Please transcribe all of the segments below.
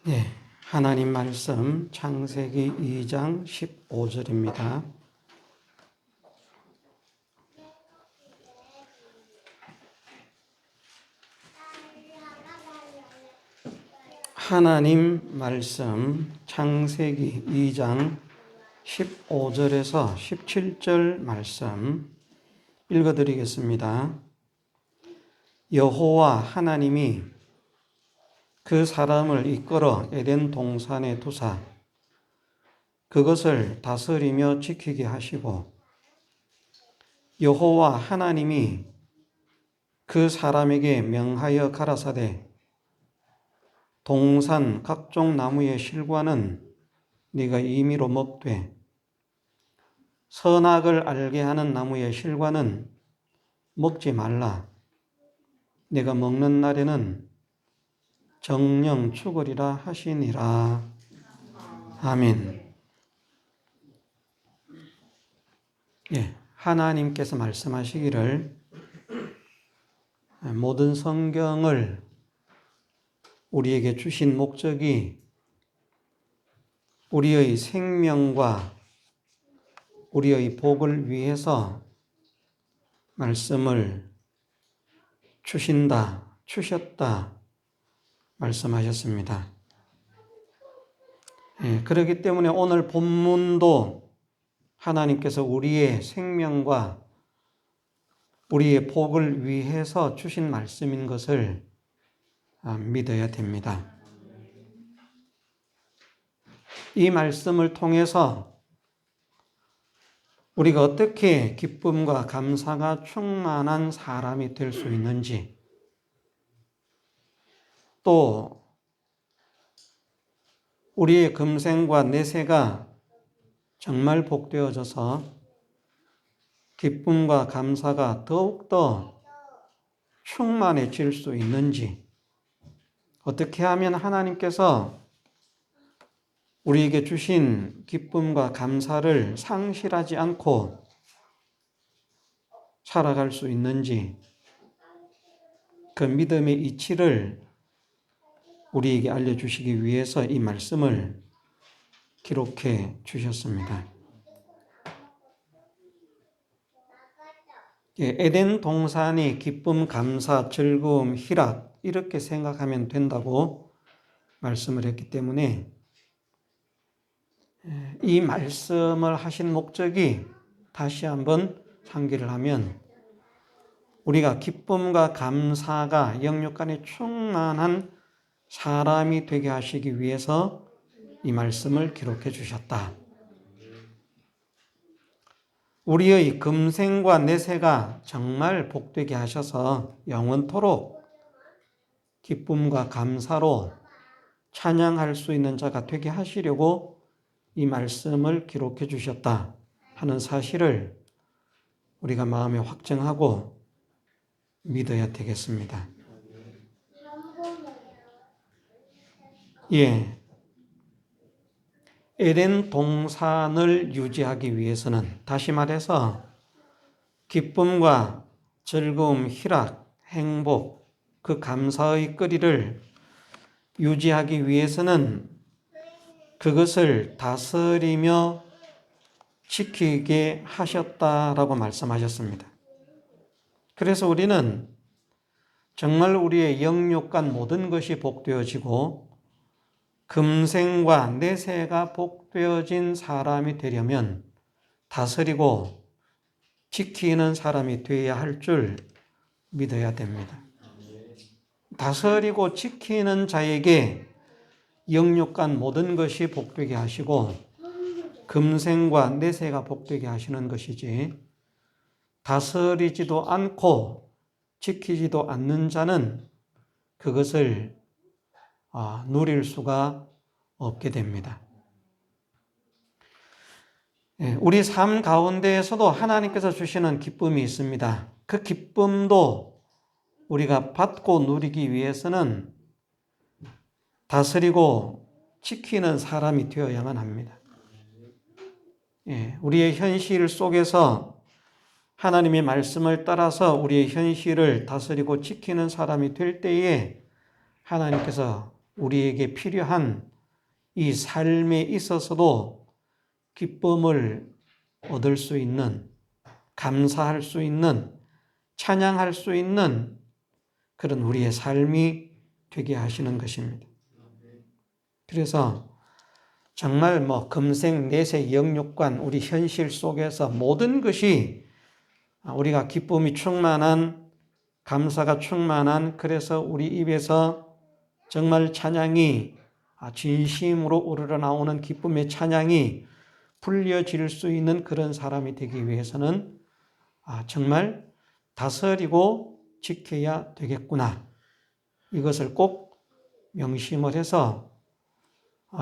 예, 하나님 말씀 창세기 2장 15절입니다. 하나님 말씀 창세기 2장 15절에서 17절 말씀 읽어드리겠습니다. 여호와 하나님이 그 사람을 이끌어 에덴 동산에 두사 그것을 다스리며 지키게 하시고, 여호와 하나님이 그 사람에게 명하여 가라사대 동산 각종 나무의 실과는 네가 임의로 먹되 선악을 알게 하는 나무의 실과는 먹지 말라. 네가 먹는 날에는 정령 죽으리라 하시니라. 아멘. 예, 하나님께서 말씀하시기를 모든 성경을 우리에게 주신 목적이 우리의 생명과 우리의 복을 위해서 말씀을 주셨다 말씀하셨습니다. 그렇기 때문에 오늘 본문도 하나님께서 우리의 생명과 우리의 복을 위해서 주신 말씀인 것을 믿어야 됩니다. 이 말씀을 통해서 우리가 어떻게 기쁨과 감사가 충만한 사람이 될 수 있는지, 또 우리의 금생과 내세가 정말 복되어져서 기쁨과 감사가 더욱더 충만해질 수 있는지, 어떻게 하면 하나님께서 우리에게 주신 기쁨과 감사를 상실하지 않고 살아갈 수 있는지, 그 믿음의 이치를 우리에게 알려주시기 위해서 이 말씀을 기록해 주셨습니다. 에덴 동산이 기쁨, 감사, 즐거움, 희락 이렇게 생각하면 된다고 말씀을 했기 때문에 이 말씀을 하신 목적이 다시 한번 상기를 하면 우리가 기쁨과 감사가 영육간에 충만한 사람이 되게 하시기 위해서 이 말씀을 기록해 주셨다. 우리의 금생과 내세가 정말 복되게 하셔서 영원토록 기쁨과 감사로 찬양할 수 있는 자가 되게 하시려고 이 말씀을 기록해 주셨다 하는 사실을 우리가 마음에 확정하고 믿어야 되겠습니다. 에덴 동산을 유지하기 위해서는, 다시 말해서 기쁨과 즐거움, 희락, 행복, 그 감사의 거리를 유지하기 위해서는 그것을 다스리며 지키게 하셨다라고 말씀하셨습니다. 그래서 우리는 정말 우리의 영육간 모든 것이 복되어지고 금생과 내세가 복되어진 사람이 되려면 다스리고 지키는 사람이 되어야 할 줄 믿어야 됩니다. 다스리고 지키는 자에게 영육간 모든 것이 복되게 하시고 금생과 내세가 복되게 하시는 것이지, 다스리지도 않고 지키지도 않는 자는 그것을 누릴 수가 없게 됩니다. 우리 삶 가운데에서도 하나님께서 주시는 기쁨이 있습니다. 그 기쁨도 우리가 받고 누리기 위해서는 다스리고 지키는 사람이 되어야만 합니다. 우리의 현실 속에서 하나님의 말씀을 따라서 우리의 현실을 다스리고 지키는 사람이 될 때에 하나님께서 우리에게 필요한 이 삶에 있어서도 기쁨을 얻을 수 있는, 감사할 수 있는, 찬양할 수 있는 그런 우리의 삶이 되게 하시는 것입니다. 그래서 정말 금생 내세 영육간 우리 현실 속에서 모든 것이 우리가 기쁨이 충만한, 감사가 충만한, 그래서 우리 입에서 정말 찬양이 진심으로 우러나오는 기쁨의 찬양이 불려질 수 있는 그런 사람이 되기 위해서는 정말 다스리고 지켜야 되겠구나. 이것을 꼭 명심을 해서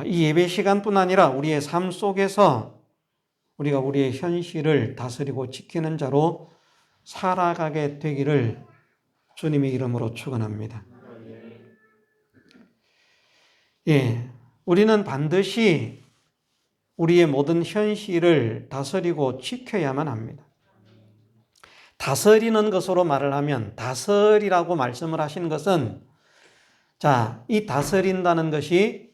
이 예배 시간뿐 아니라 우리의 삶 속에서 우리가 우리의 현실을 다스리고 지키는 자로 살아가게 되기를 주님의 이름으로 축원합니다. 예, 우리는 반드시 우리의 모든 현실을 다스리고 지켜야만 합니다. 다스리는 것으로 말을 하면 다스리라고 말씀을 하신 것은 이 다스린다는 것이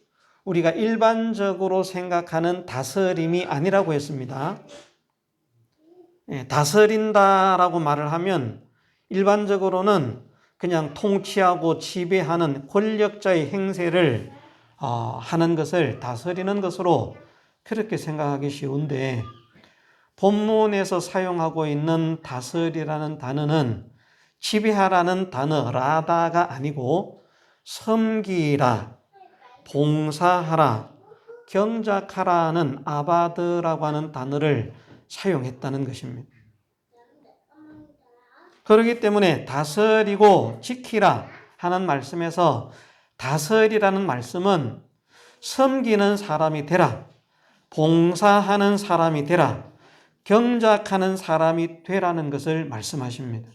우리가 일반적으로 생각하는 다스림이 아니라고 했습니다. 다스린다라고 말을 하면 일반적으로는 그냥 통치하고 지배하는 권력자의 행세를 하는 것을 다스리는 것으로 그렇게 생각하기 쉬운데 본문에서 사용하고 있는 다스리라는 단어는 지배하라는 단어 라다가 아니고 섬기라, 봉사하라, 경작하라는 아바드라고 하는 단어를 사용했다는 것입니다. 그렇기 때문에 다스리고 지키라 하는 말씀에서 다스리라는 말씀은 섬기는 사람이 되라, 봉사하는 사람이 되라, 경작하는 사람이 되라는 것을 말씀하십니다.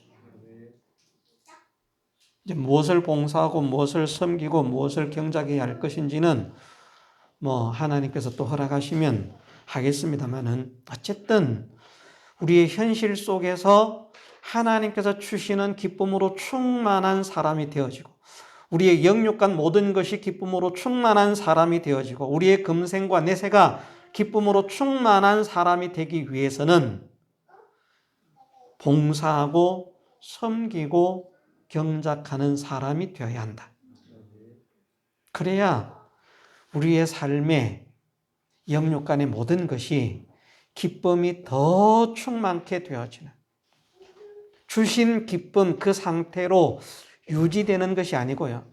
이제 무엇을 봉사하고 무엇을 섬기고 무엇을 경작해야 할 것인지는 하나님께서 또 허락하시면 하겠습니다만은 어쨌든 우리의 현실 속에서 하나님께서 주시는 기쁨으로 충만한 사람이 되어지고 우리의 영육간 모든 것이 기쁨으로 충만한 사람이 되어지고 우리의 금생과 내세가 기쁨으로 충만한 사람이 되기 위해서는 봉사하고 섬기고 경작하는 사람이 되어야 한다. 그래야 우리의 삶에 영육간의 모든 것이 기쁨이 더 충만케 되어지는, 주신 기쁨 그 상태로 유지되는 것이 아니고요.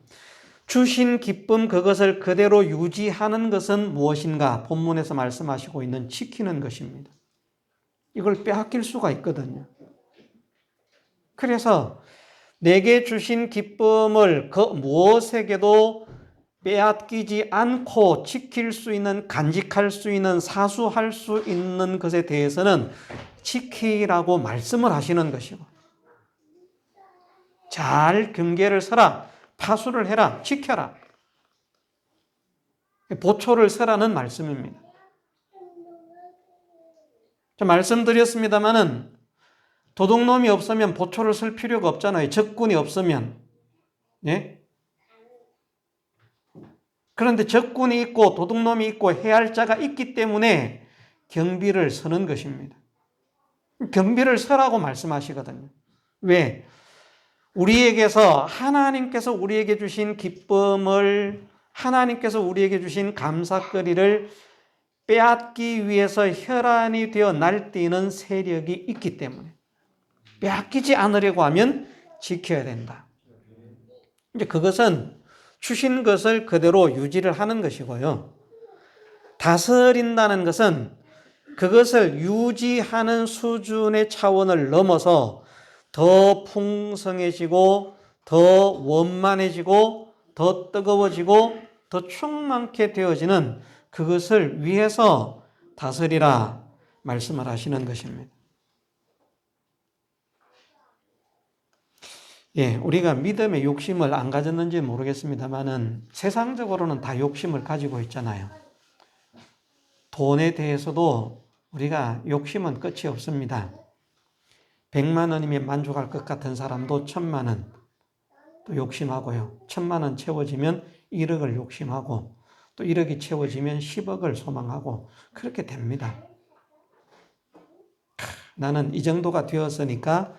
주신 기쁨 그것을 그대로 유지하는 것은 무엇인가? 본문에서 말씀하시고 있는 지키는 것입니다. 이걸 빼앗길 수가 있거든요. 그래서 내게 주신 기쁨을 그 무엇에게도 빼앗기지 않고 지킬 수 있는, 간직할 수 있는, 사수할 수 있는 것에 대해서는 지키라고 말씀을 하시는 것이고 잘 경계를 서라, 파수를 해라, 지켜라. 보초를 서라는 말씀입니다. 말씀드렸습니다마는 도둑놈이 없으면 보초를 쓸 필요가 없잖아요. 적군이 없으면. 예? 그런데 적군이 있고 도둑놈이 있고 해할 자가 있기 때문에 경비를 서는 것입니다. 경비를 서라고 말씀하시거든요. 왜? 하나님께서 우리에게 주신 기쁨을, 하나님께서 우리에게 주신 감사거리를 빼앗기 위해서 혈안이 되어 날뛰는 세력이 있기 때문에 빼앗기지 않으려고 하면 지켜야 된다. 이제 그것은 주신 것을 그대로 유지를 하는 것이고요. 다스린다는 것은 그것을 유지하는 수준의 차원을 넘어서 더 풍성해지고 더 원만해지고 더 뜨거워지고 더 충만케 되어지는 그것을 위해서 다스리라 말씀을 하시는 것입니다. 예, 우리가 믿음의 욕심을 안 가졌는지 모르겠습니다만은 세상적으로는 다 욕심을 가지고 있잖아요. 돈에 대해서도 우리가 욕심은 끝이 없습니다. 100만 원이면 만족할 것 같은 사람도 1000만 원 또 욕심하고요. 1000만 원 채워지면 1억을 욕심하고 또 1억이 채워지면 10억을 소망하고 그렇게 됩니다. 나는 이 정도가 되었으니까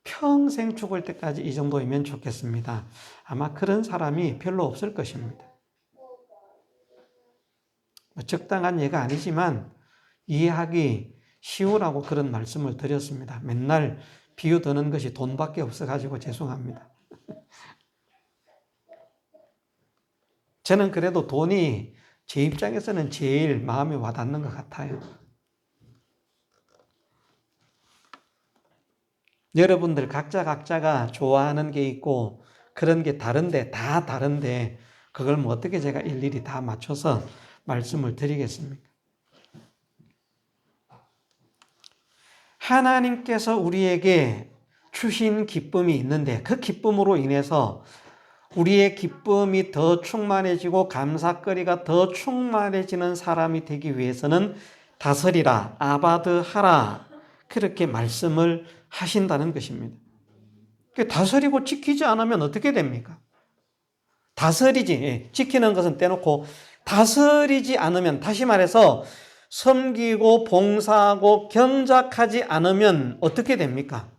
평생 죽을 때까지 이 정도이면 좋겠습니다. 아마 그런 사람이 별로 없을 것입니다. 적당한 예가 아니지만 이해하기 쉬우라고 그런 말씀을 드렸습니다. 맨날 비유 드는 것이 돈밖에 없어가지고 죄송합니다. 저는 그래도 돈이 제 입장에서는 제일 마음에 와닿는 것 같아요. 여러분들 각자가 좋아하는 게 있고 그런 게 다 다른데 그걸 뭐 어떻게 제가 일일이 다 맞춰서 말씀을 드리겠습니까? 하나님께서 우리에게 주신 기쁨이 있는데 그 기쁨으로 인해서 우리의 기쁨이 더 충만해지고 감사거리가 더 충만해지는 사람이 되기 위해서는 다스리라, 아바드하라 그렇게 말씀을 하신다는 것입니다. 다스리고 지키지 않으면 어떻게 됩니까? 지키는 것은 떼놓고 다스리지 않으면, 다시 말해서 섬기고 봉사하고 경작하지 않으면 어떻게 됩니까?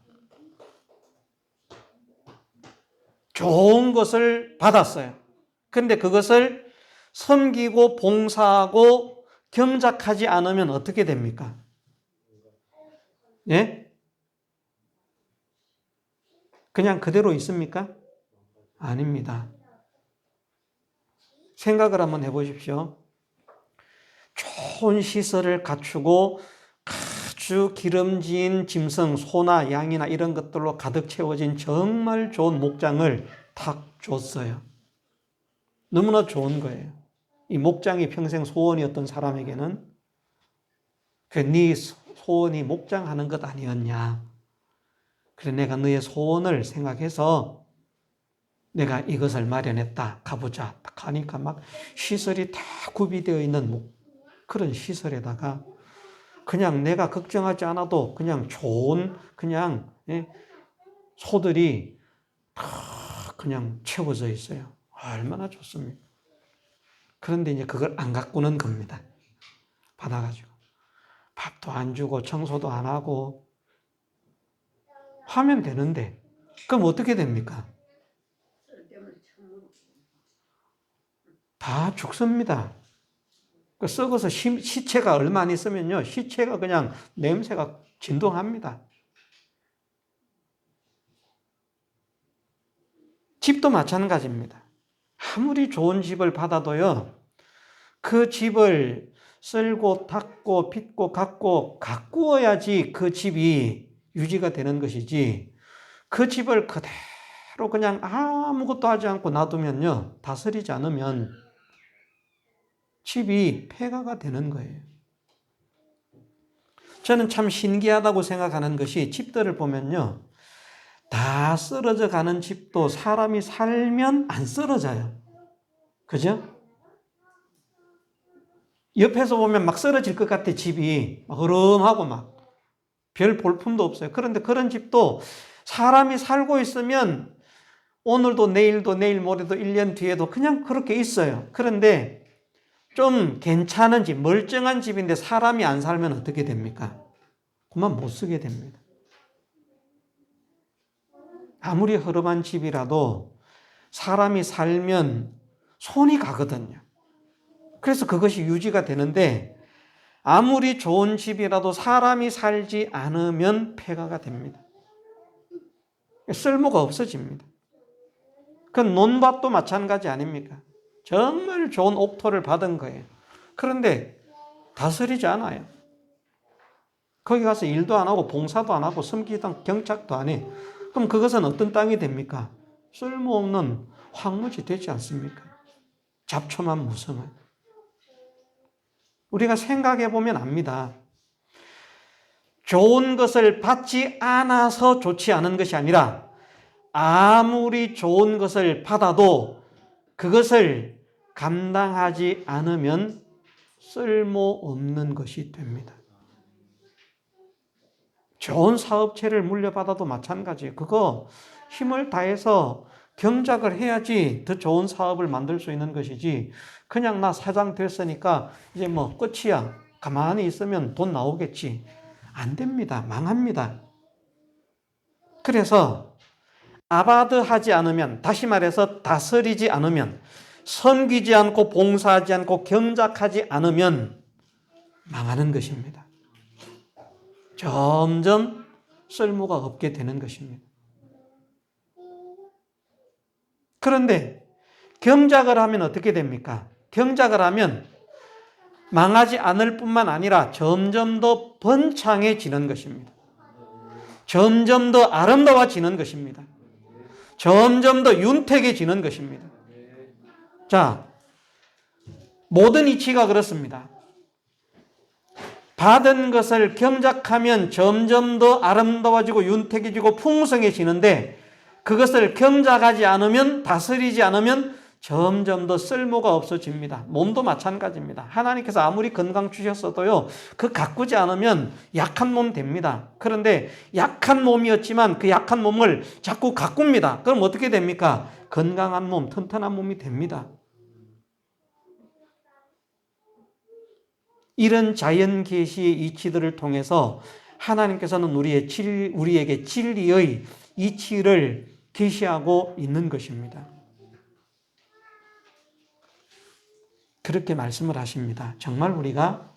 좋은 것을 받았어요. 그런데 그것을 섬기고 봉사하고 경작하지 않으면 어떻게 됩니까? 예? 그냥 그대로 있습니까? 아닙니다. 생각을 한번 해보십시오. 좋은 시설을 갖추고 아주 기름진 짐승, 소나 양이나 이런 것들로 가득 채워진 정말 좋은 목장을 탁 줬어요. 너무나 좋은 거예요. 이 목장이 평생 소원이었던 사람에게는 네 소원이 목장하는 것 아니었냐. 그래 내가 너의 소원을 생각해서 내가 이것을 마련했다. 가보자. 딱 가니까 막 시설이 다 구비되어 있는 그런 시설에다가 그냥 내가 걱정하지 않아도 그냥 좋은 그냥 소들이 다 그냥 채워져 있어요. 얼마나 좋습니까? 그런데 이제 그걸 안 가꾸는 겁니다. 받아가지고 밥도 안 주고 청소도 안 하고 하면 되는데 그럼 어떻게 됩니까? 다 죽습니다. 썩어서 시체가 얼마 안 있으면요, 시체가 그냥 냄새가 진동합니다. 집도 마찬가지입니다. 아무리 좋은 집을 받아도요, 그 집을 쓸고 닦고 빚고 가꾸어야지 그 집이 유지가 되는 것이지, 그 집을 그대로 그냥 아무것도 하지 않고 놔두면요, 다스리지 않으면 집이 폐가가 되는 거예요. 저는 참 신기하다고 생각하는 것이 집들을 보면요, 다 쓰러져 가는 집도 사람이 살면 안 쓰러져요. 그죠? 옆에서 보면 막 쓰러질 것 같아, 집이. 막 흐름하고 막. 별 볼품도 없어요. 그런데 그런 집도 사람이 살고 있으면 오늘도 내일도 내일 모레도 1년 뒤에도 그냥 그렇게 있어요. 그런데 좀 괜찮은 집, 멀쩡한 집인데 사람이 안 살면 어떻게 됩니까? 그만 못 쓰게 됩니다. 아무리 흐름한 집이라도 사람이 살면 손이 가거든요. 그래서 그것이 유지가 되는데 아무리 좋은 집이라도 사람이 살지 않으면 폐가가 됩니다. 쓸모가 없어집니다. 그 논밭도 마찬가지 아닙니까? 정말 좋은 옥토를 받은 거예요. 그런데 다스리지 않아요. 거기 가서 일도 안 하고 봉사도 안 하고 섬기던 경작도 안 해. 그럼 그것은 어떤 땅이 됩니까? 쓸모없는 황무지 되지 않습니까? 잡초만 무성한. 우리가 생각해 보면 압니다. 좋은 것을 받지 않아서 좋지 않은 것이 아니라 아무리 좋은 것을 받아도 그것을 감당하지 않으면 쓸모없는 것이 됩니다. 좋은 사업체를 물려받아도 마찬가지예요. 그거 힘을 다해서 경작을 해야지 더 좋은 사업을 만들 수 있는 것이지, 그냥 나 사장 됐으니까 이제 뭐 끝이야, 가만히 있으면 돈 나오겠지, 안 됩니다. 망합니다. 그래서 아바드 하지 않으면, 다시 말해서 다스리지 않으면, 섬기지 않고 봉사하지 않고 경작하지 않으면 망하는 것입니다. 점점 쓸모가 없게 되는 것입니다. 그런데 경작을 하면 어떻게 됩니까? 경작을 하면 망하지 않을 뿐만 아니라 점점 더 번창해지는 것입니다. 점점 더 아름다워지는 것입니다. 점점 더 윤택해지는 것입니다. 자, 모든 이치가 그렇습니다. 받은 것을 경작하면 점점 더 아름다워지고 윤택해지고 풍성해지는데, 그것을 경작하지 않으면, 다스리지 않으면 점점 더 쓸모가 없어집니다. 몸도 마찬가지입니다. 하나님께서 아무리 건강 주셨어도요, 그 가꾸지 않으면 약한 몸 됩니다. 그런데 약한 몸이었지만 그 약한 몸을 자꾸 가꿉니다. 그럼 어떻게 됩니까? 건강한 몸, 튼튼한 몸이 됩니다. 이런 자연 계시의 이치들을 통해서 하나님께서는 우리에게 진리의 이치를 계시하고 있는 것입니다. 그렇게 말씀을 하십니다. 정말 우리가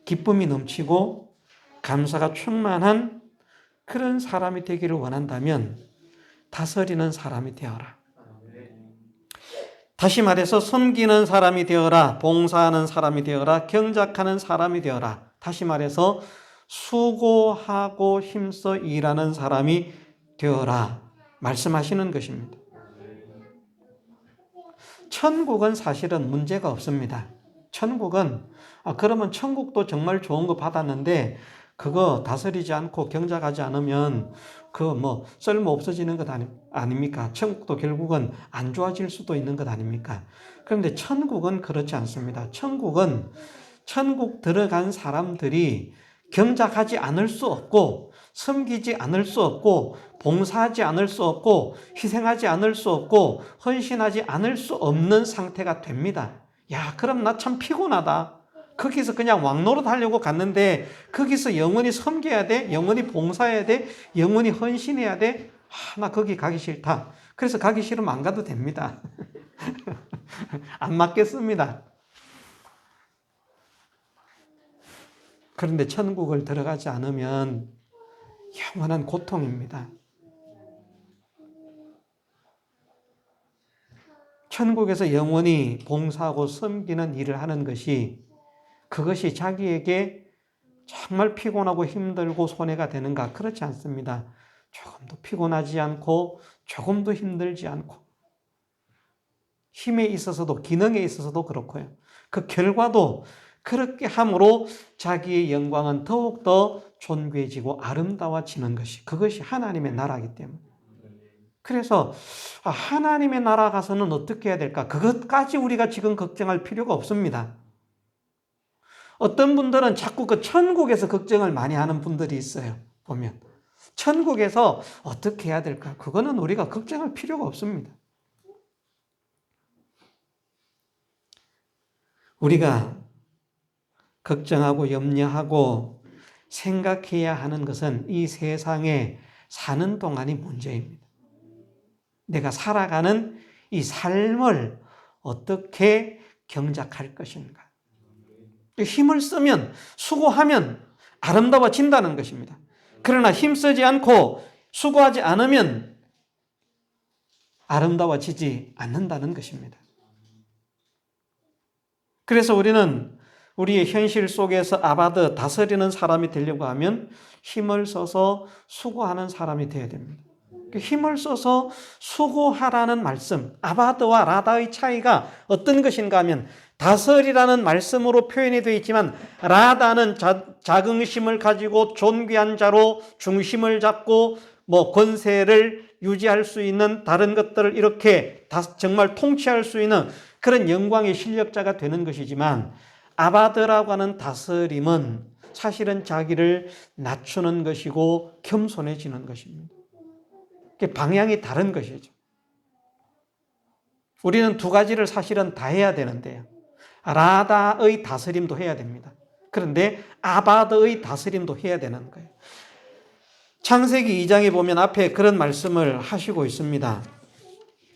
기쁨이 넘치고 감사가 충만한 그런 사람이 되기를 원한다면 다스리는 사람이 되어라. 다시 말해서 섬기는 사람이 되어라. 봉사하는 사람이 되어라. 경작하는 사람이 되어라. 다시 말해서 수고하고 힘써 일하는 사람이 되어라. 말씀하시는 것입니다. 천국은 사실은 문제가 없습니다. 천국은, 그러면 천국도 정말 좋은 거 받았는데 그거 다스리지 않고 경작하지 않으면 쓸모 없어지는 것 아닙니까? 천국도 결국은 안 좋아질 수도 있는 것 아닙니까? 그런데 천국은 그렇지 않습니다. 천국은 천국 들어간 사람들이 경작하지 않을 수 없고, 섬기지 않을 수 없고, 봉사하지 않을 수 없고, 희생하지 않을 수 없고, 헌신하지 않을 수 없는 상태가 됩니다. 야, 그럼 나 참 피곤하다. 거기서 그냥 왕노릇 하려고 갔는데 거기서 영원히 섬겨야 돼? 영원히 봉사해야 돼? 영원히 헌신해야 돼? 나 거기 가기 싫다. 그래서 가기 싫으면 안 가도 됩니다. 안 맞겠습니다. 그런데 천국을 들어가지 않으면 영원한 고통입니다. 천국에서 영원히 봉사하고 섬기는 일을 하는 것이, 그것이 자기에게 정말 피곤하고 힘들고 손해가 되는가? 그렇지 않습니다. 조금도 피곤하지 않고 조금도 힘들지 않고, 힘에 있어서도 기능에 있어서도 그렇고요. 그 결과도 그렇게 함으로 자기의 영광은 더욱더 존귀해지고 아름다워지는 것이, 그것이 하나님의 나라이기 때문에. 그래서 하나님의 나라 가서는 어떻게 해야 될까? 그것까지 우리가 지금 걱정할 필요가 없습니다. 어떤 분들은 자꾸 그 천국에서 걱정을 많이 하는 분들이 있어요. 보면 천국에서 어떻게 해야 될까? 그거는 우리가 걱정할 필요가 없습니다. 우리가 걱정하고 염려하고 생각해야 하는 것은 이 세상에 사는 동안이 문제입니다. 내가 살아가는 이 삶을 어떻게 경작할 것인가? 힘을 쓰면, 수고하면 아름다워진다는 것입니다. 그러나 힘쓰지 않고 수고하지 않으면 아름다워지지 않는다는 것입니다. 그래서 우리는 우리의 현실 속에서 아바드, 다스리는 사람이 되려고 하면 힘을 써서 수고하는 사람이 되어야 됩니다. 힘을 써서 수고하라는 말씀, 아바드와 라다의 차이가 어떤 것인가 하면, 다스리라는 말씀으로 표현이 되어 있지만 라다는 자긍심을 가지고 존귀한 자로 중심을 잡고 권세를 유지할 수 있는, 다른 것들을 이렇게 정말 통치할 수 있는 그런 영광의 실력자가 되는 것이지만, 아바드라고 하는 다스림은 사실은 자기를 낮추는 것이고 겸손해지는 것입니다. 방향이 다른 것이죠. 우리는 두 가지를 사실은 다 해야 되는데요. 라다의 다스림도 해야 됩니다. 그런데 아바드의 다스림도 해야 되는 거예요. 창세기 2장에 보면 앞에 그런 말씀을 하시고 있습니다.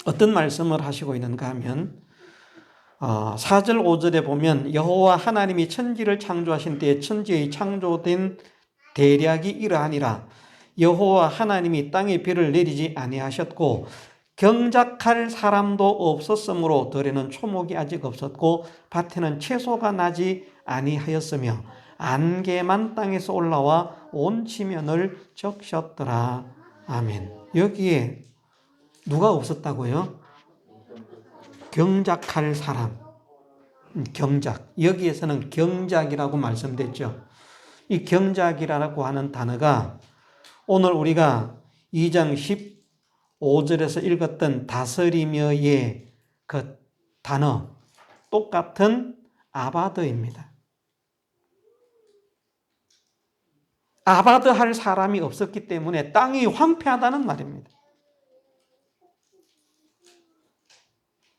어떤 말씀을 하시고 있는가 하면 4절 5절에 보면 여호와 하나님이 천지를 창조하신 때에 천지의 창조된 대략이 이러하니라. 여호와 하나님이 땅에 비를 내리지 아니하셨고 경작할 사람도 없었으므로 들에는 초목이 아직 없었고 밭에는 채소가 나지 아니하였으며 안개만 땅에서 올라와 온 지면을 적셨더라. 아멘. 여기에 누가 없었다고요? 경작할 사람. 경작. 여기에서는 경작이라고 말씀됐죠. 이 경작이라고 하는 단어가 오늘 우리가 2장 15절에서 읽었던 다스리며의 그 단어, 똑같은 아바드입니다. 아바드 할 사람이 없었기 때문에 땅이 황폐하다는 말입니다.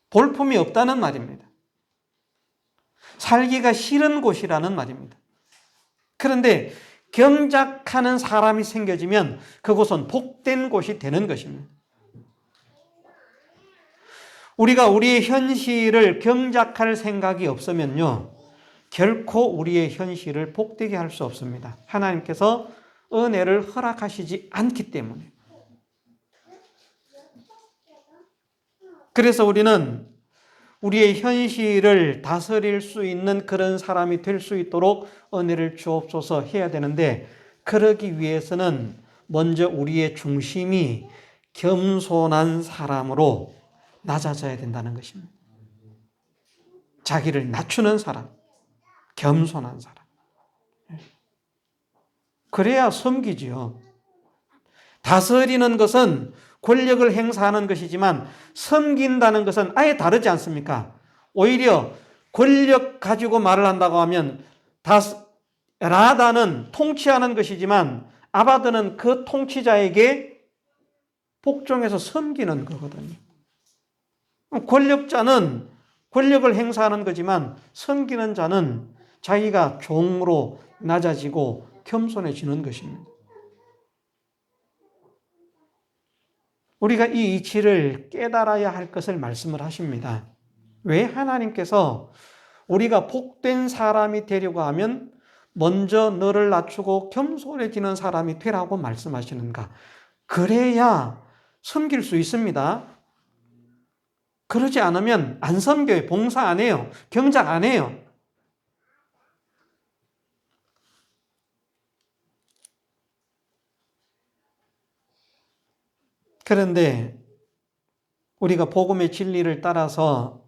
볼품이 없다는 말입니다. 살기가 싫은 곳이라는 말입니다. 그런데 경작하는 사람이 생겨지면 그곳은 복된 곳이 되는 것입니다. 우리가 우리의 현실을 경작할 생각이 없으면요, 결코 우리의 현실을 복되게 할 수 없습니다. 하나님께서 은혜를 허락하시지 않기 때문에. 그래서 우리는 우리의 현실을 다스릴 수 있는 그런 사람이 될 수 있도록 은혜를 주옵소서 해야 되는데, 그러기 위해서는 먼저 우리의 중심이 겸손한 사람으로 낮아져야 된다는 것입니다. 자기를 낮추는 사람, 겸손한 사람. 그래야 섬기지요. 다스리는 것은 권력을 행사하는 것이지만 섬긴다는 것은 아예 다르지 않습니까? 오히려 권력 가지고 말을 한다고 하면 라다는 통치하는 것이지만 아바드는 그 통치자에게 복종해서 섬기는 거거든요. 권력자는 권력을 행사하는 거지만 섬기는 자는 자기가 종으로 낮아지고 겸손해지는 것입니다. 우리가 이 이치를 깨달아야 할 것을 말씀을 하십니다. 왜 하나님께서 우리가 복된 사람이 되려고 하면 먼저 너를 낮추고 겸손해지는 사람이 되라고 말씀하시는가? 그래야 섬길 수 있습니다. 그러지 않으면 안 섬겨요. 봉사 안 해요. 경작 안 해요. 그런데 우리가 복음의 진리를 따라서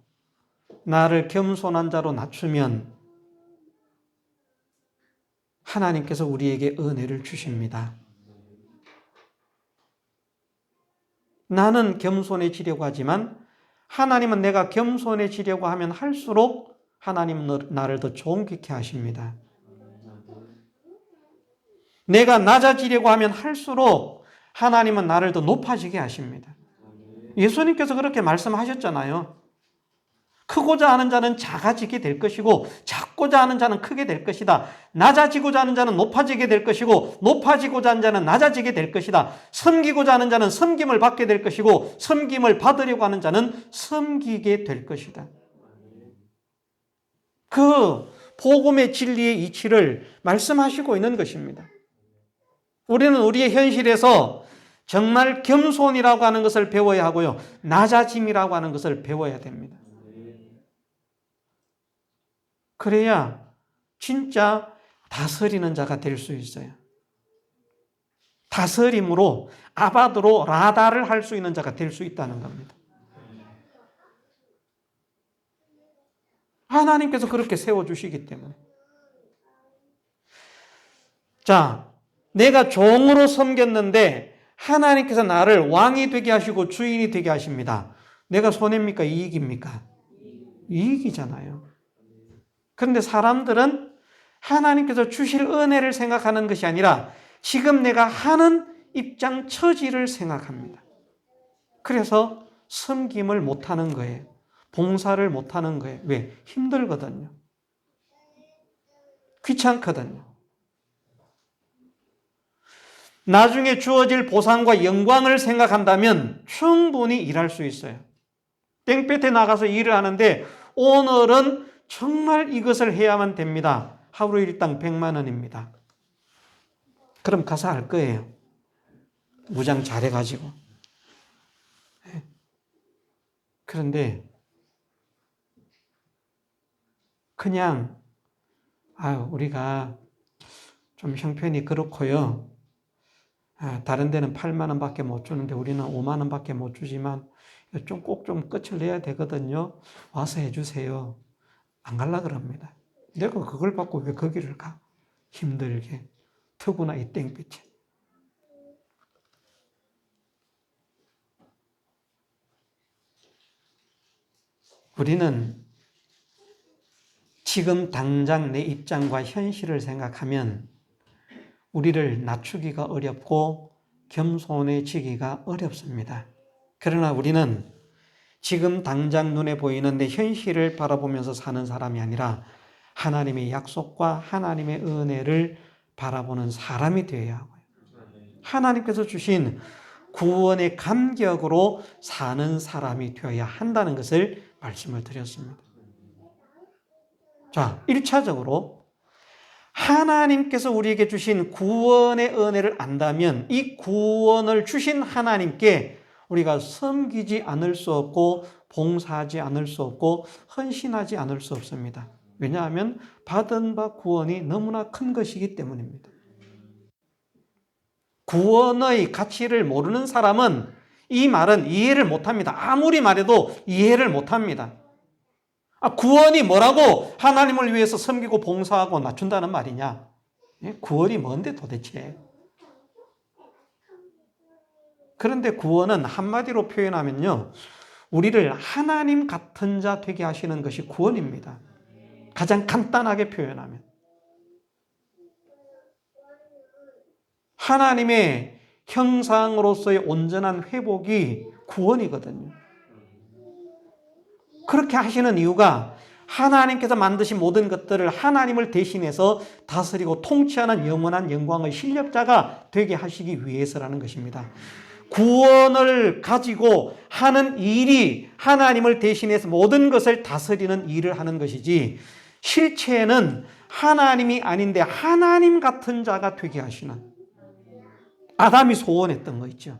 나를 겸손한 자로 낮추면 하나님께서 우리에게 은혜를 주십니다. 나는 겸손해지려고 하지만 하나님은 내가 겸손해지려고 하면 할수록 하나님은 나를 더 존귀케 하십니다. 내가 낮아지려고 하면 할수록 하나님은 나를 더 높아지게 하십니다. 예수님께서 그렇게 말씀하셨잖아요. 크고자 하는 자는 작아지게 될 것이고 작고자 하는 자는 크게 될 것이다. 낮아지고자 하는 자는 높아지게 될 것이고 높아지고자 하는 자는 낮아지게 될 것이다. 섬기고자 하는 자는 섬김을 받게 될 것이고 섬김을 받으려고 하는 자는 섬기게 될 것이다. 그 복음의 진리의 이치를 말씀하시고 있는 것입니다. 우리는 우리의 현실에서 정말 겸손이라고 하는 것을 배워야 하고요. 낮아짐이라고 하는 것을 배워야 됩니다. 그래야 진짜 다스리는 자가 될 수 있어요. 다스림으로 아바드로 라다를 할 수 있는 자가 될 수 있다는 겁니다. 하나님께서 그렇게 세워주시기 때문에. 자, 내가 종으로 섬겼는데 하나님께서 나를 왕이 되게 하시고 주인이 되게 하십니다. 내가 손해입니까? 이익입니까? 이익이잖아요. 그런데 사람들은 하나님께서 주실 은혜를 생각하는 것이 아니라 지금 내가 하는 입장 처지를 생각합니다. 그래서 섬김을 못하는 거예요. 봉사를 못하는 거예요. 왜? 힘들거든요. 귀찮거든요. 나중에 주어질 보상과 영광을 생각한다면 충분히 일할 수 있어요. 땡볕에 나가서 일을 하는데 오늘은 정말 이것을 해야만 됩니다. 하루 일당 100만 원입니다. 그럼 가서 할 거예요. 무장 잘해가지고. 그런데 그냥 우리가 좀 형편이 그렇고요. 다른 데는 8만 원밖에 못 주는데 우리는 5만 원밖에 못 주지만 꼭 좀 끝을 내야 되거든요. 와서 해주세요. 안 갈라 그럽니다. 내가 그걸 받고 왜 거기를 가? 힘들게. 더구나 이 땡볕에. 우리는 지금 당장 내 입장과 현실을 생각하면 우리를 낮추기가 어렵고 겸손해지기가 어렵습니다. 그러나 우리는 지금 당장 눈에 보이는 내 현실을 바라보면서 사는 사람이 아니라 하나님의 약속과 하나님의 은혜를 바라보는 사람이 되어야 하고요. 하나님께서 주신 구원의 감격으로 사는 사람이 되어야 한다는 것을 말씀을 드렸습니다. 자, 1차적으로 하나님께서 우리에게 주신 구원의 은혜를 안다면 이 구원을 주신 하나님께 우리가 섬기지 않을 수 없고 봉사하지 않을 수 없고 헌신하지 않을 수 없습니다. 왜냐하면 받은 바 구원이 너무나 큰 것이기 때문입니다. 구원의 가치를 모르는 사람은 이 말은 이해를 못합니다. 아무리 말해도 이해를 못합니다. 구원이 뭐라고 하나님을 위해서 섬기고 봉사하고 낮춘다는 말이냐? 구원이 뭔데 도대체? 그런데 구원은 한마디로 표현하면요, 우리를 하나님 같은 자 되게 하시는 것이 구원입니다. 가장 간단하게 표현하면. 하나님의 형상으로서의 온전한 회복이 구원이거든요. 그렇게 하시는 이유가 하나님께서 만드신 모든 것들을 하나님을 대신해서 다스리고 통치하는 영원한 영광의 실력자가 되게 하시기 위해서라는 것입니다. 구원을 가지고 하는 일이 하나님을 대신해서 모든 것을 다스리는 일을 하는 것이지 실체는 하나님이 아닌데 하나님 같은 자가 되게 하시는 아담이 소원했던 거 있죠.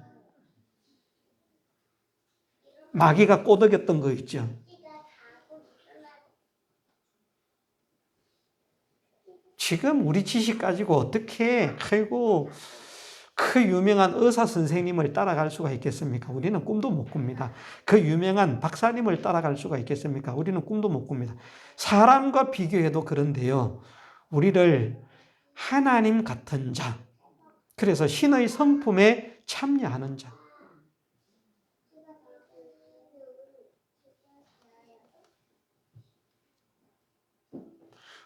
마귀가 꼬드겼던 거 있죠. 지금 우리 지식 가지고 어떻게 그 유명한 의사 선생님을 따라갈 수가 있겠습니까? 우리는 꿈도 못 꿉니다. 그 유명한 박사님을 따라갈 수가 있겠습니까? 우리는 꿈도 못 꿉니다. 사람과 비교해도 그런데요. 우리를 하나님 같은 자, 그래서 신의 성품에 참여하는 자.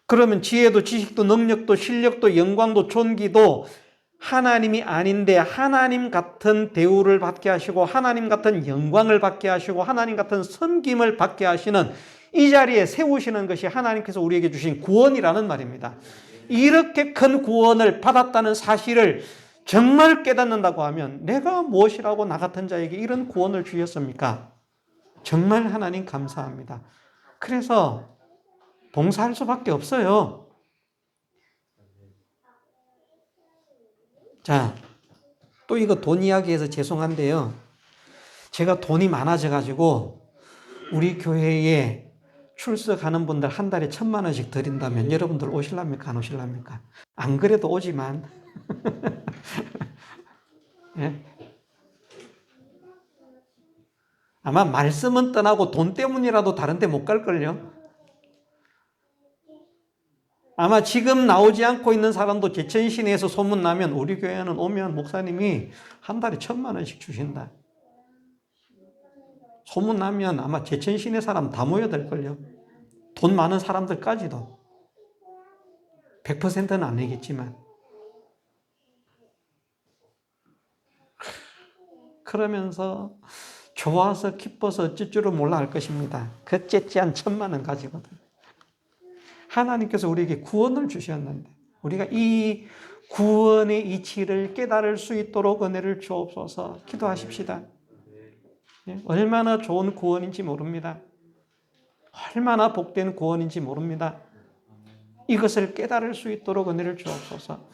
그러면 지혜도 지식도 능력도 실력도 영광도 존귀도 하나님이 아닌데 하나님 같은 대우를 받게 하시고 하나님 같은 영광을 받게 하시고 하나님 같은 섬김을 받게 하시는 이 자리에 세우시는 것이 하나님께서 우리에게 주신 구원이라는 말입니다. 이렇게 큰 구원을 받았다는 사실을 정말 깨닫는다고 하면 내가 무엇이라고 나 같은 자에게 이런 구원을 주셨습니까? 정말 하나님 감사합니다. 그래서 봉사할 수밖에 없어요. 자, 또 이거 돈 이야기해서 죄송한데요. 제가 돈이 많아져가지고 우리 교회에 출석하는 분들 한 달에 1,000만 원씩 드린다면 여러분들 오실랍니까? 안 오실랍니까? 안 그래도 오지만 예? 아마 말씀은 떠나고 돈 때문이라도 다른 데 못 갈걸요? 아마 지금 나오지 않고 있는 사람도 제천시내에서 소문나면 우리 교회는 오면 목사님이 한 달에 1,000만 원씩 주신다. 소문나면 아마 제천시내 사람 다 모여들걸요. 돈 많은 사람들까지도. 100%는 아니겠지만. 그러면서 좋아서 기뻐서 어쩔 줄을 몰라 할 것입니다. 그 째째한 1,000,000원 가지거든. 하나님께서 우리에게 구원을 주셨는데 우리가 이 구원의 이치를 깨달을 수 있도록 은혜를 주옵소서. 기도하십시다. 얼마나 좋은 구원인지 모릅니다. 얼마나 복된 구원인지 모릅니다. 이것을 깨달을 수 있도록 은혜를 주옵소서.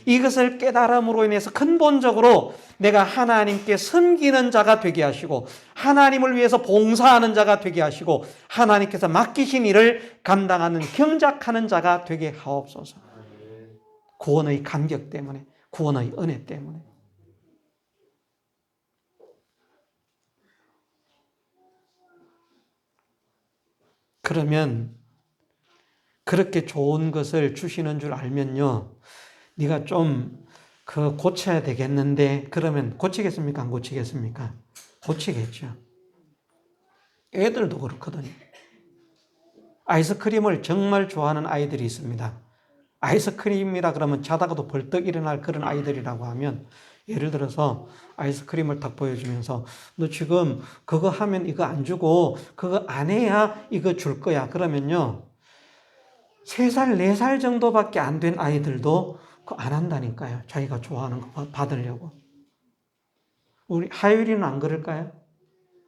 이것을 깨달음으로 인해서 근본적으로 내가 하나님께 섬기는 자가 되게 하시고 하나님을 위해서 봉사하는 자가 되게 하시고 하나님께서 맡기신 일을 감당하는 경작하는 자가 되게 하옵소서. 구원의 감격 때문에, 구원의 은혜 때문에. 그러면 그렇게 좋은 것을 주시는 줄 알면요, 네가 좀 고쳐야 되겠는데, 그러면 고치겠습니까? 안 고치겠습니까? 고치겠죠. 애들도 그렇거든요. 아이스크림을 정말 좋아하는 아이들이 있습니다. 아이스크림이라 그러면 자다가도 벌떡 일어날 그런 아이들이라고 하면, 예를 들어서 아이스크림을 딱 보여주면서 너 지금 그거 하면 이거 안 주고 그거 안 해야 이거 줄 거야. 그러면요, 3살, 4살 정도밖에 안 된 아이들도 그거 안 한다니까요. 자기가 좋아하는 거 받으려고. 우리 하율이는 안 그럴까요?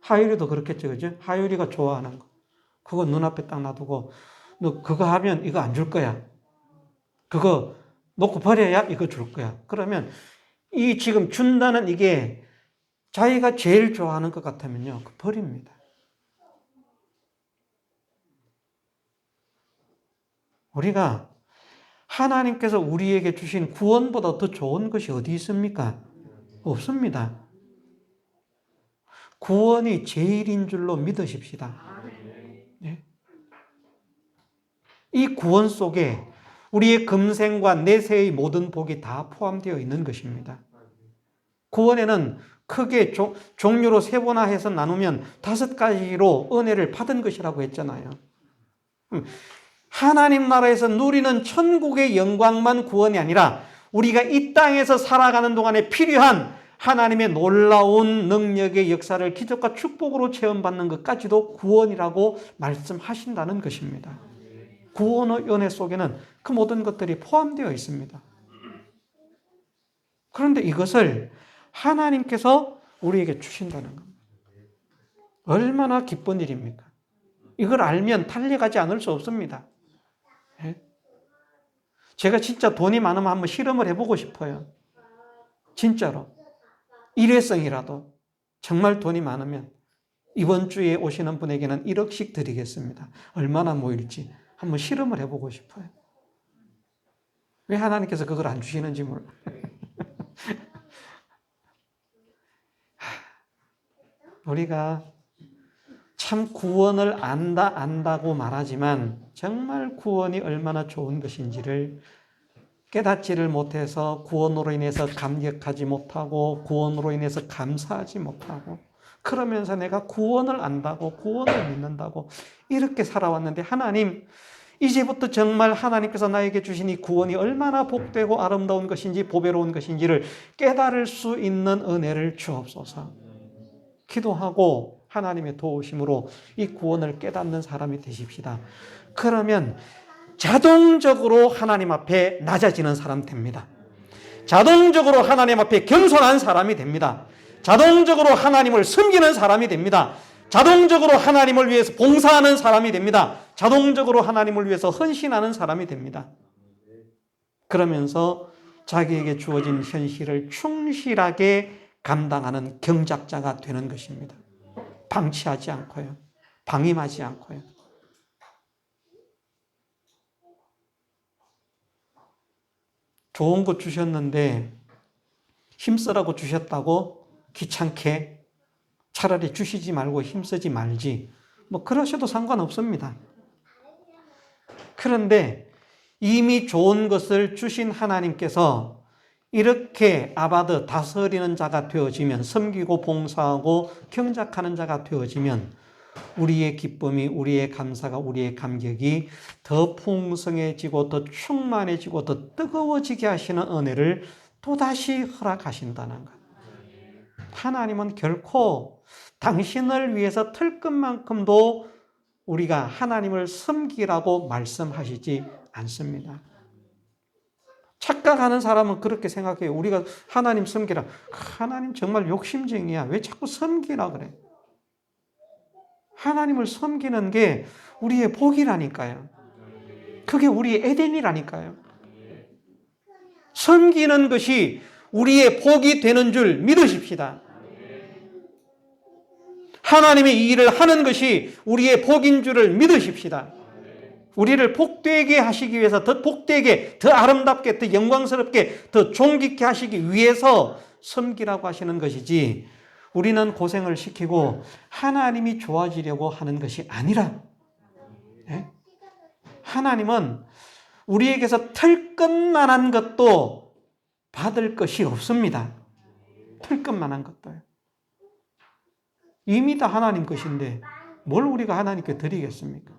하율이도 그렇겠죠, 그죠? 하율이가 좋아하는 거. 그거 눈앞에 딱 놔두고 너 그거 하면 이거 안 줄 거야. 그거 놓고 버려야 이거 줄 거야. 그러면 이 지금 준다는 이게 자기가 제일 좋아하는 것 같으면요, 버립니다. 우리가 하나님께서 우리에게 주신 구원보다 더 좋은 것이 어디 있습니까? 없습니다. 구원이 제일인 줄로 믿으십시다. 네. 이 구원 속에 우리의 금생과 내세의 모든 복이 다 포함되어 있는 것입니다. 구원에는 크게 종류로 세분화해서 나누면 5가지로 은혜를 받은 것이라고 했잖아요. 하나님 나라에서 누리는 천국의 영광만 구원이 아니라 우리가 이 땅에서 살아가는 동안에 필요한 하나님의 놀라운 능력의 역사를 기적과 축복으로 체험받는 것까지도 구원이라고 말씀하신다는 것입니다. 구원의 은혜 속에는 그 모든 것들이 포함되어 있습니다. 그런데 이것을 하나님께서 우리에게 주신다는 겁니다. 얼마나 기쁜 일입니까? 이걸 알면 달려가지 않을 수 없습니다. 제가 진짜 돈이 많으면 한번 실험을 해보고 싶어요. 진짜로. 일회성이라도 정말 돈이 많으면 이번 주에 오시는 분에게는 1억씩 드리겠습니다. 얼마나 모일지 한번 실험을 해보고 싶어요. 왜 하나님께서 그걸 안 주시는지 몰라요. 우리가 참 구원을 안다고 말하지만 정말 구원이 얼마나 좋은 것인지를 깨닫지를 못해서 구원으로 인해서 감격하지 못하고 구원으로 인해서 감사하지 못하고 그러면서 내가 구원을 안다고 구원을 믿는다고 이렇게 살아왔는데 하나님, 이제부터 정말 하나님께서 나에게 주신 이 구원이 얼마나 복되고 아름다운 것인지 보배로운 것인지를 깨달을 수 있는 은혜를 주옵소서. 기도하고 하나님의 도우심으로 이 구원을 깨닫는 사람이 되십시다. 그러면 자동적으로 하나님 앞에 낮아지는 사람 됩니다. 자동적으로 하나님 앞에 겸손한 사람이 됩니다. 자동적으로 하나님을 섬기는 사람이 됩니다. 자동적으로 하나님을 위해서 봉사하는 사람이 됩니다. 자동적으로 하나님을 위해서 헌신하는 사람이 됩니다. 그러면서 자기에게 주어진 현실을 충실하게 감당하는 경작자가 되는 것입니다. 방치하지 않고요. 방임하지 않고요. 좋은 것 주셨는데 힘쓰라고 주셨다고 귀찮게 차라리 주시지 말고 힘쓰지 말지. 그러셔도 상관없습니다. 그런데 이미 좋은 것을 주신 하나님께서 이렇게 아바드 다스리는 자가 되어지면, 섬기고 봉사하고 경작하는 자가 되어지면 우리의 기쁨이, 우리의 감사가, 우리의 감격이 더 풍성해지고 더 충만해지고 더 뜨거워지게 하시는 은혜를 또다시 허락하신다는 것. 하나님은 결코 당신을 위해서 털끝만큼도 우리가 하나님을 섬기라고 말씀하시지 않습니다. 착각하는 사람은 그렇게 생각해요. 우리가 하나님 섬기라. 하나님 정말 욕심쟁이야. 왜 자꾸 섬기라 그래? 하나님을 섬기는 게 우리의 복이라니까요. 그게 우리의 에덴이라니까요. 섬기는 것이 우리의 복이 되는 줄 믿으십시다. 하나님의 이 일을 하는 것이 우리의 복인 줄을 믿으십시다. 우리를 복되게 하시기 위해서 더 복되게, 더 아름답게, 더 영광스럽게, 더 존귀케 하시기 위해서 섬기라고 하시는 것이지 우리는 고생을 시키고 하나님이 좋아지려고 하는 것이 아니라 하나님은 우리에게서 털끝만한 것도 받을 것이 없습니다. 털끝만한 것도요. 이미 다 하나님 것인데 뭘 우리가 하나님께 드리겠습니까?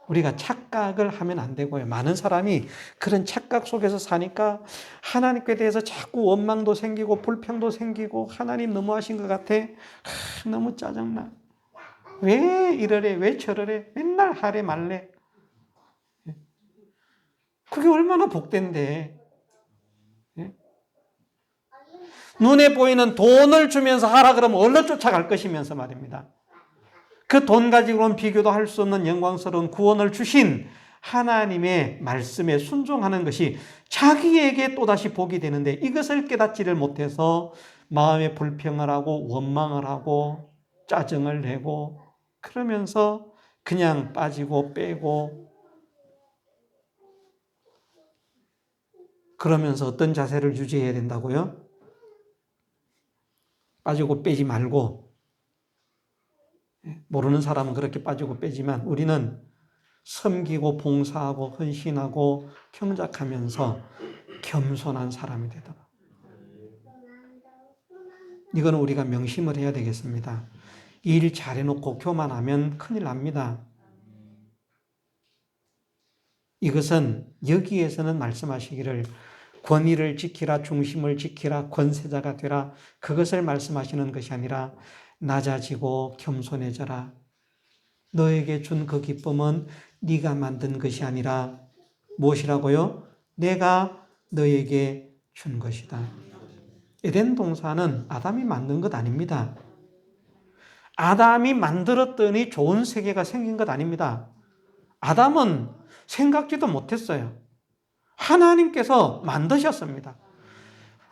우리가 착각을 하면 안 되고요. 많은 사람이 그런 착각 속에서 사니까 하나님께 대해서 자꾸 원망도 생기고 불평도 생기고 하나님 너무하신 것 같아. 너무 짜증나. 왜 이러래? 왜 저러래? 맨날 하래 말래. 그게 얼마나 복된데. 눈에 보이는 돈을 주면서 하라 그러면 얼른 쫓아갈 것이면서 말입니다. 그 돈 가지고는 비교도 할 수 없는 영광스러운 구원을 주신 하나님의 말씀에 순종하는 것이 자기에게 또다시 복이 되는데 이것을 깨닫지를 못해서 마음에 불평을 하고 원망을 하고 짜증을 내고 그러면서 그냥 빠지고 빼고 그러면서 어떤 자세를 유지해야 된다고요? 빠지고 빼지 말고 모르는 사람은 그렇게 빠지고 빼지만 우리는 섬기고 봉사하고 헌신하고 경작하면서 겸손한 사람이 되더라. 이거는 우리가 명심을 해야 되겠습니다. 일 잘해놓고 교만하면 큰일 납니다. 이것은 여기에서는 말씀하시기를 권위를 지키라, 중심을 지키라, 권세자가 되라 그것을 말씀하시는 것이 아니라 낮아지고 겸손해져라. 너에게 준 그 기쁨은 네가 만든 것이 아니라 무엇이라고요? 내가 너에게 준 것이다. 에덴 동산은 아담이 만든 것 아닙니다. 아담이 만들었더니 좋은 세계가 생긴 것 아닙니다. 아담은 생각지도 못했어요. 하나님께서 만드셨습니다.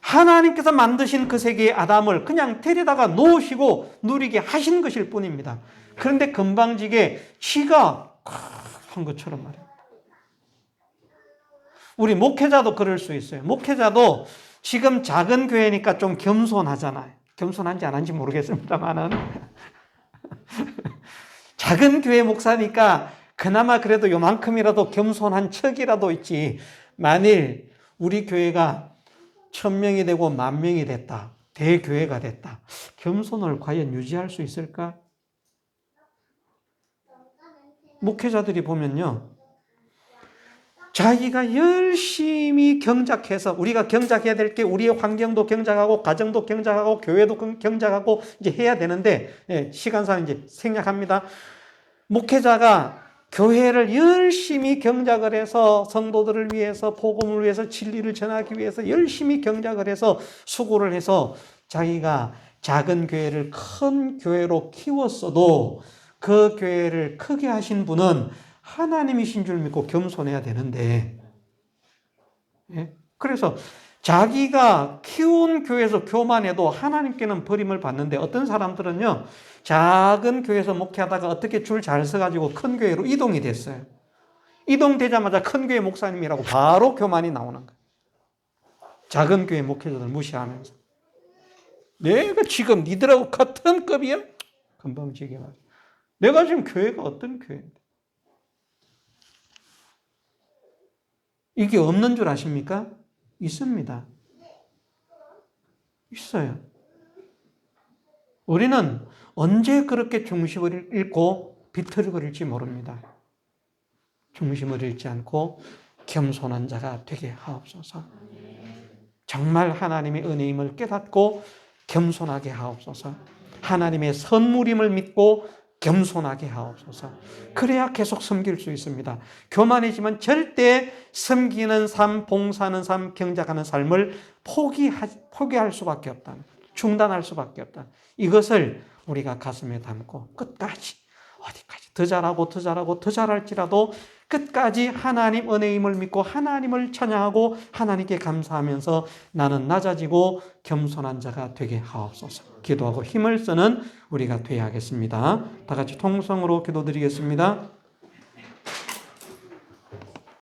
하나님께서 만드신 그 세계의 아담을 그냥 데려다가 놓으시고 누리게 하신 것일 뿐입니다. 그런데 금방지게 지가 한 것처럼 말입니다. 우리 목회자도 그럴 수 있어요. 목회자도 지금 작은 교회니까 좀 겸손하잖아요. 겸손한지 안 한지 모르겠습니다만은 작은 교회 목사니까 그나마 그래도 요만큼이라도 겸손한 척이라도 있지. 만일 우리 교회가 1000명이 되고 10,000명이 됐다. 대교회가 됐다. 겸손을 과연 유지할 수 있을까? 목회자들이 보면요. 자기가 열심히 경작해서 우리가 경작해야 될 게 우리의 환경도 경작하고 가정도 경작하고 교회도 경작하고 이제 해야 되는데 시간상 이제 생략합니다. 목회자가 교회를 열심히 경작을 해서 성도들을 위해서 복음을 위해서 진리를 전하기 위해서 열심히 경작을 해서 수고를 해서 자기가 작은 교회를 큰 교회로 키웠어도 그 교회를 크게 하신 분은 하나님이신 줄 믿고 겸손해야 되는데 그래서 자기가 키운 교회에서 교만해도 하나님께는 버림을 받는데 어떤 사람들은요 작은 교회에서 목회하다가 어떻게 줄 잘 서가지고 큰 교회로 이동이 됐어요. 이동되자마자 큰 교회 목사님이라고 바로 교만이 나오는 거예요. 작은 교회 목회자들 무시하면서 내가 지금 니들하고 같은 급이야? 금방지게 말이야. 내가 지금 교회가 어떤 교회인데 이게 없는 줄 아십니까? 있습니다. 있어요. 우리는 언제 그렇게 중심을 잃고 비틀거릴지 모릅니다. 중심을 잃지 않고 겸손한 자가 되게 하옵소서. 정말 하나님의 은혜임을 깨닫고 겸손하게 하옵소서. 하나님의 선물임을 믿고 겸손하게 하옵소서. 그래야 계속 섬길 수 있습니다. 교만해지면 절대 섬기는 삶, 봉사하는 삶, 경작하는 삶을 포기할 수밖에 없다. 중단할 수밖에 없다. 이것을 우리가 가슴에 담고 끝까지 어디까지 더 잘하고 더 잘하고 더 잘할지라도 끝까지 하나님 은혜임을 믿고 하나님을 찬양하고 하나님께 감사하면서 나는 낮아지고 겸손한 자가 되게 하옵소서. 기도하고 힘을 쓰는 우리가 되어야겠습니다. 다 같이 통성으로 기도드리겠습니다.